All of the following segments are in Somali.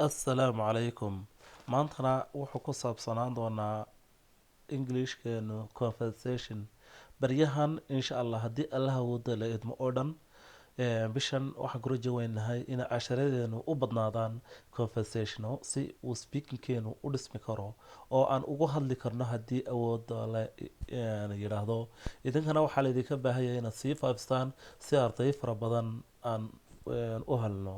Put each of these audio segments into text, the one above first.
Assalaamu calaykum. Maantana wuxuu ku saabsanaan doonaa Englishkeenu conversation. Baryahan insha Allah haddii Allah wada la idmo oo dhan bishan waxaan ku rajo weynahay in casharadeenu u badnaadaan conversational si uu speakingkeenu u dhismi karo oo aan ugu hadli karno haddii awoodda la yidhaahdo. Idinkana waxaa laydinka baahaya inaad sii faafistaan si arday fara badan aan u helno.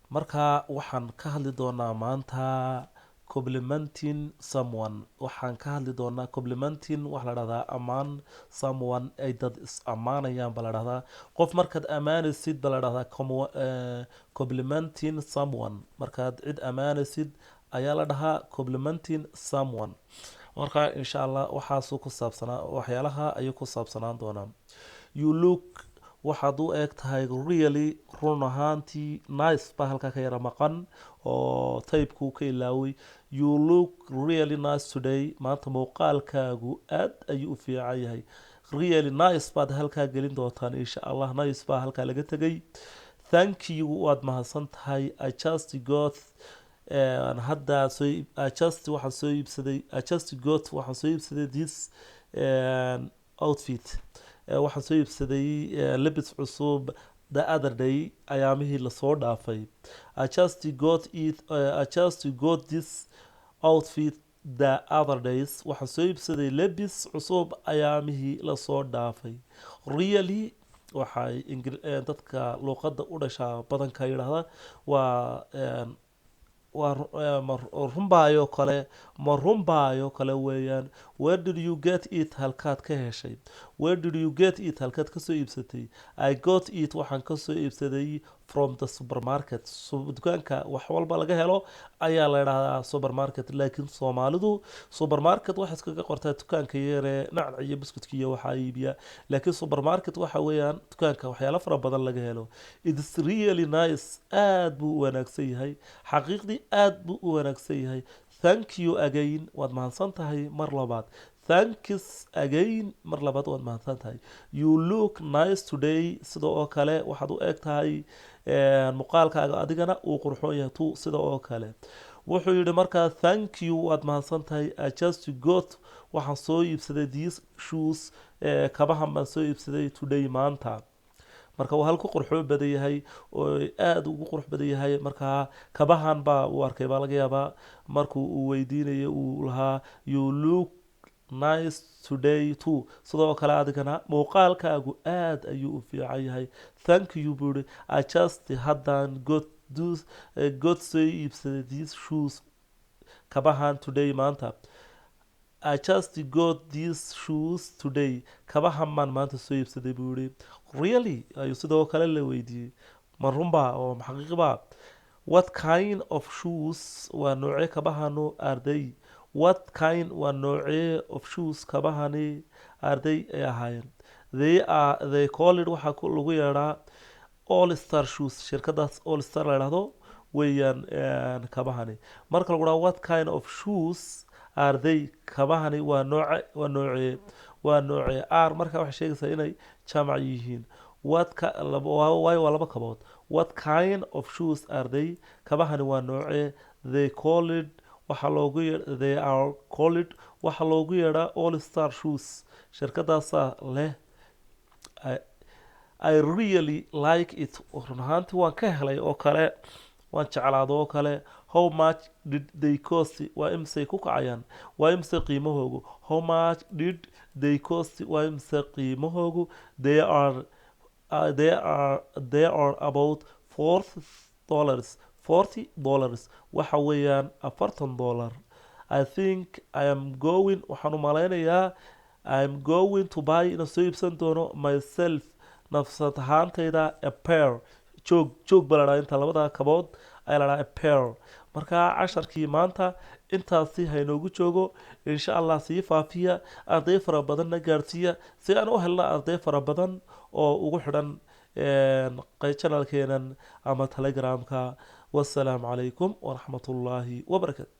Marka waxaan ka hadli doonaa maanta complimenting someone. Waxaan ka hadli doonaa complimenting waxa la dhahdaa ammaan someone ay dad is ammaanayaan ba la dhahdaa. Qof markaad ammaanaysid ba la dhahdaa complimenting someone. Markaad cid ammaanaysid ayaa la dhahaa complimenting someone. Marka insha Allah waxaasuu ku saabsanaa waxyaalaha ayuu ku saabsanaan doonaa. You look waxaad u eg tahay really run ahaantii nice ba halka ka yara maqan oo taybku ka ilaaway. You look really nice today. Maanta muuqaalkaagu aad ayuu u fiican yahay. Really nice baad halkaa gelin doontaan insha Allah. Nice baa halkaa laga tegay. Thank you waad mahadsan tahay. I just got hadda I just waxaan soo iibsaday this outfit. Waxaan soo iibsaday labis cusub the other day ayaamihii lasoo dhaafay. I just got this outfit the other days. Waxaan soo iibsaday labis cusub ayaamihii lasoo dhaafay. Really waxay dadka luqadda u dhashaa badanka yidhaahda waa runbaayo kale ma runbaayo kale weeyaan. Where did you get it halkaad ka heshay? Where did you get it halkaad ka soo iibsatay? I got it waxaan ka soo iibsaday from the supermarket. Dukaanka wax walba laga helo ayaa la yidhaahdaa supermarket. Laakiin Soomaalidu supermarket waxa iskaga qortaa dukaanka yare nacnac iyo buskudka iyo waxa iibiya. Laakiin supermarket waxa weeyaan dukaanka waxyaalo fara badan laga helo. It's really nice. Aad buu u wanaagsan yahay. Xaqiiqdii aad buu u wanaagsan yahay. Thank you again. Waad mahadsan tahay mar labaad. Thanks again mar labaad waad mahadsan tahay. You look nice today. Sida oo kale waxaad u eg tahay muuqaalkaaga adigana uu qurxoon yahay tu sida oo kale. Wuxuu yidhi markaa thank you waad mahadsan tahay. I just got waxaan soo iibsaday these shoes kabahan baan soo iibsaday today maanta. Marka waa halku qurxoon badan yahay oo aad ugu qurux badan yahay. Markaa kabahan baa uu arkay baa laga yaabaa markuu uu weydiinayo uu lahaa you look nice today too. Sidoo kale adigana muuqaalkaagu aad ayuu u fiican yahay. Thank you budi. I just haddan got soo iibsaday these shoes kabahan today maanta. I just got these shoes today. Kabahan maan maanta soo iibsaday budi. Really ayuu sidoo kale la weydiiyey ma runba oo xaqiiqba. What kind of shoes waa noocee kabahanu arday? What kind waa noocee of shoes kabahani arday ay ahaayeen? They call it waxa lagu yeedhaa All Star shoes. Shirkadaas All Star la yidhaahdo weeyaan kabahani. Marka lagu dhaho what kind of shoes arday kabahani waa noocee are marka waxay sheegaysaa inay jamac yihiin. Waa laba kabood. What kind of shoes are they? Kabahani waa noocee. They call it waxa loogu yeedhaa All Star shoes. Shirkadaasa leh I really like it. Run ahaantii waan ka helay oo kale waan jeclaado oo kale. How much did they cost? Waa imse ku kacayaan. Waa imse qiimahoogu. How much did they cost? Waa imse qiimahoogu. They are about $40. Waxa weeyaan $40. I think I am going waxaan u malaynayaa I am going to buy inaan soo iibsan doono myself nafsad ahaantayda a pair. joog baa la dhahaa inta labada kabood ayaa la dhahaa a pair. Marka casharkii maanta intaasi haynoogu joogo insha Allah sii faafiya arday fara badanna gaarsiiya si aan u helno arday fara badan oo ugu xidhan channelkeenan ama telegramka. Wassalaamu calaykum waraxmatullaahi wabarakaatu.